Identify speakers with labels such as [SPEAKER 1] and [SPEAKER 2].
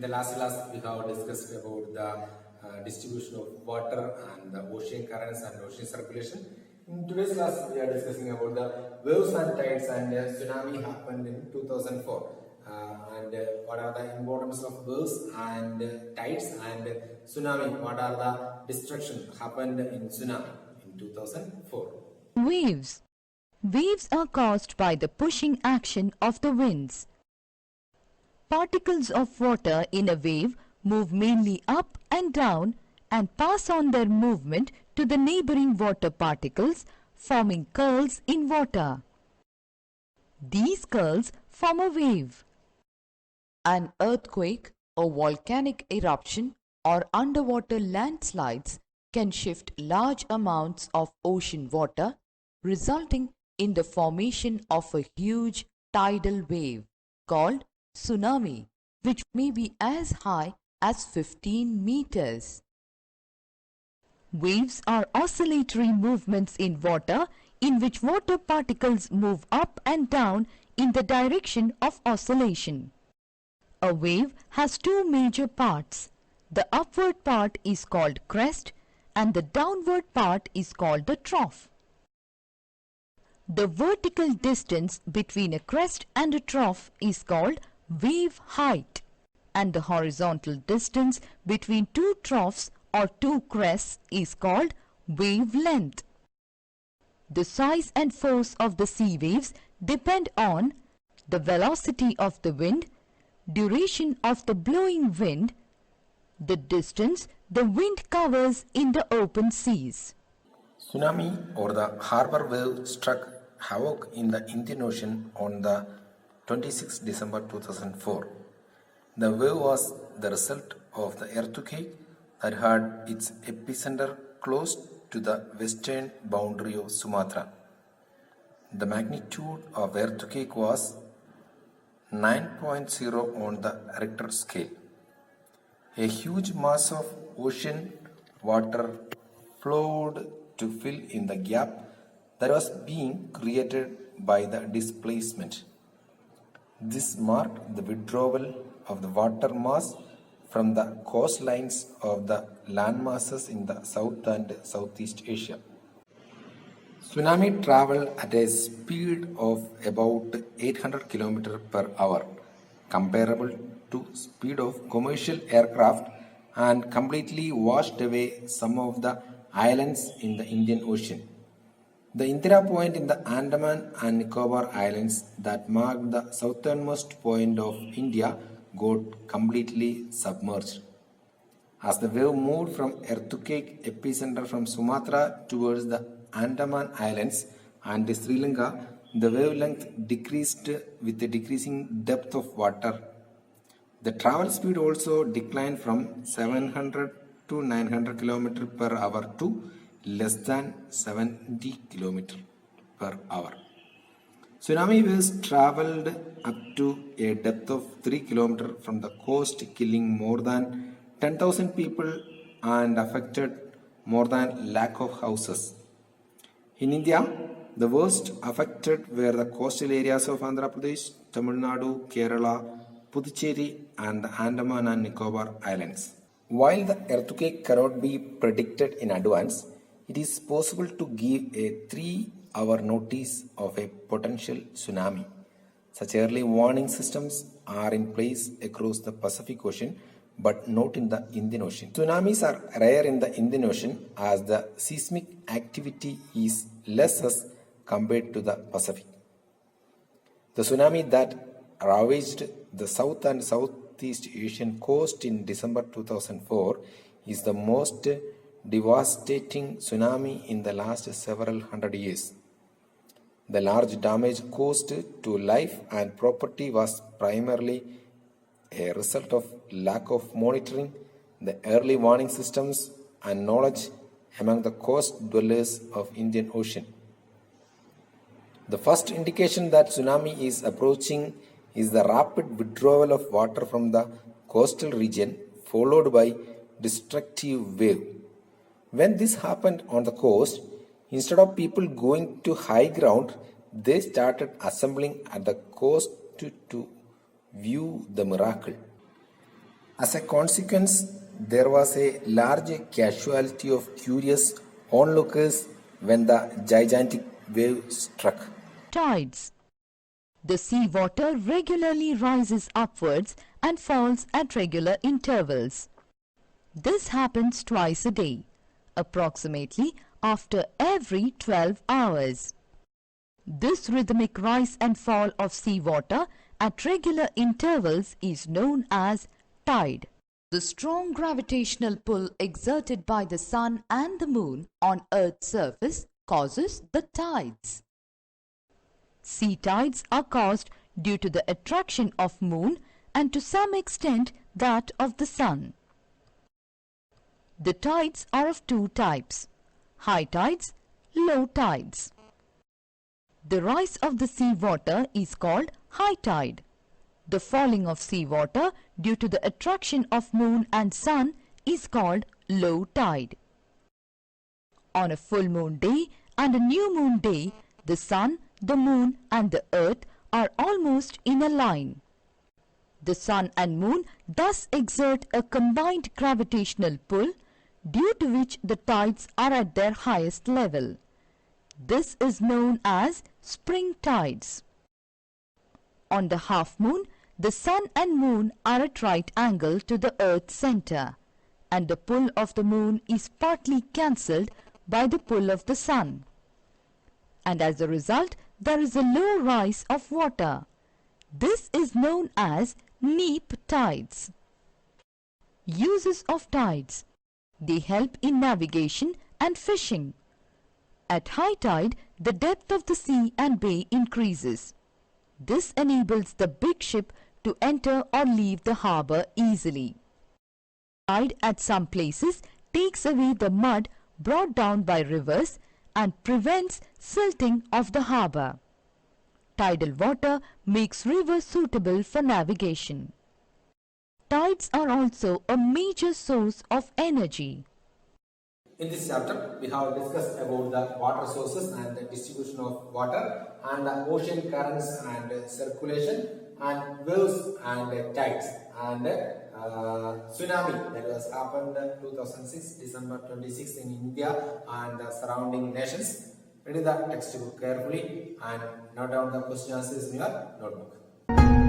[SPEAKER 1] In the last class, we have discussed about the distribution of water and the ocean currents and ocean circulation. In today's class, we are discussing about the waves and tides, and tsunami happened in 2004. What are the importance of waves and tides, and tsunami? What are the destruction happened in tsunami in 2004?
[SPEAKER 2] Waves. Waves are caused by the pushing action of the winds. Particles of water in a wave move mainly up and down and pass on their movement to the neighboring water particles, forming curls in water. These curls form a wave.
[SPEAKER 3] An earthquake, a volcanic eruption, or underwater landslides can shift large amounts of ocean water, resulting in the formation of a huge tidal wave called tsunami, which may be as high as 15 meters.
[SPEAKER 2] Waves are oscillatory movements in water in which water particles move up and down in the direction of oscillation. A wave has two major parts. The upward part is called crest and the downward part is called the trough. The vertical distance between a crest and a trough is called wave height, and the horizontal distance between two troughs or two crests is called wave length. The size and force of the sea waves depend on the velocity of the wind, duration of the blowing wind, the distance the wind covers in the open seas.
[SPEAKER 1] Tsunami, or the harbor wave, struck havoc in the Indian Ocean on the 26 December 2004. The wave was the result of the earthquake that had its epicenter close to the western boundary of Sumatra. The magnitude of the earthquake was 9.0 on the Richter scale. A huge mass of ocean water flowed to fill in the gap that was being created by the displacement. This marked the withdrawal of the water mass from the coastlines of the landmasses in the South and Southeast Asia. Tsunami traveled at a speed of about 800 km per hour, comparable to speed of commercial aircraft, and completely washed away some of the islands in the Indian Ocean. The Indira Point in the Andaman and Nicobar Islands that marked the southernmost point of India got completely submerged. As the wave moved from earthquake epicenter from Sumatra towards the Andaman Islands and Sri Lanka, the wavelength decreased with the decreasing depth of water. The travel speed also declined from 700 to 900 km per hour to less than 70 km per hour. Tsunami waves traveled up to a depth of 3 km from the coast, killing more than 10,000 people and affected more than a lakh of houses. In India, the worst affected were the coastal areas of Andhra Pradesh, Tamil Nadu, Kerala, Puducherry, and the Andaman and Nicobar Islands. While the earthquake cannot be predicted in advance, it is possible to give a 3-hour notice of a potential tsunami. Such early warning systems are in place across the Pacific Ocean, but not in the Indian Ocean. Tsunamis are rare in the Indian Ocean as the seismic activity is less as compared to the Pacific. The tsunami that ravaged the South and Southeast Asian coast in December 2004 is the most devastating tsunami in the last several hundred years. The large damage caused to life and property was primarily a result of lack of monitoring, the early warning systems, and knowledge among the coast dwellers of Indian Ocean. The first indication that tsunami is approaching is the rapid withdrawal of water from the coastal region, followed by destructive wave. When this happened on the coast, instead of people going to high ground, they started assembling at the coast to view the miracle. As a consequence, there was a large casualty of curious onlookers when the gigantic wave struck.
[SPEAKER 2] Tides. The seawater regularly rises upwards and falls at regular intervals. This happens twice a day, approximately after every 12 hours. This rhythmic rise and fall of seawater at regular intervals is known as tide.
[SPEAKER 3] The strong gravitational pull exerted by the sun and the moon on Earth's surface causes the tides.
[SPEAKER 2] Sea tides are caused due to the attraction of moon and to some extent that of the sun. The tides are of two types: high tides, low tides. The rise of the sea water is called high tide. The falling of sea water due to the attraction of moon and sun is called low tide. On a full moon day and a new moon day, the sun, the moon and the earth are almost in a line. The sun and moon thus exert a combined gravitational pull, due to which the tides are at their highest level. This is known as spring tides. On the half moon, the sun and moon are at right angle to the earth's center, and the pull of the moon is partly cancelled by the pull of the sun. And as a result, there is a low rise of water. This is known as neap tides. Uses of tides. They help in navigation and fishing. At high tide, the depth of the sea and bay increases. This enables the big ship to enter or leave the harbour easily. Tide at some places takes away the mud brought down by rivers and prevents silting of the harbour. Tidal water makes rivers suitable for navigation. Tides are also a major source of energy.
[SPEAKER 1] In this chapter, we have discussed about the water sources and the distribution of water and the ocean currents and circulation and waves and tides and tsunami that was happened 2006 December 26 in India and the surrounding nations. Read the textbook carefully and note down the question answers in your notebook.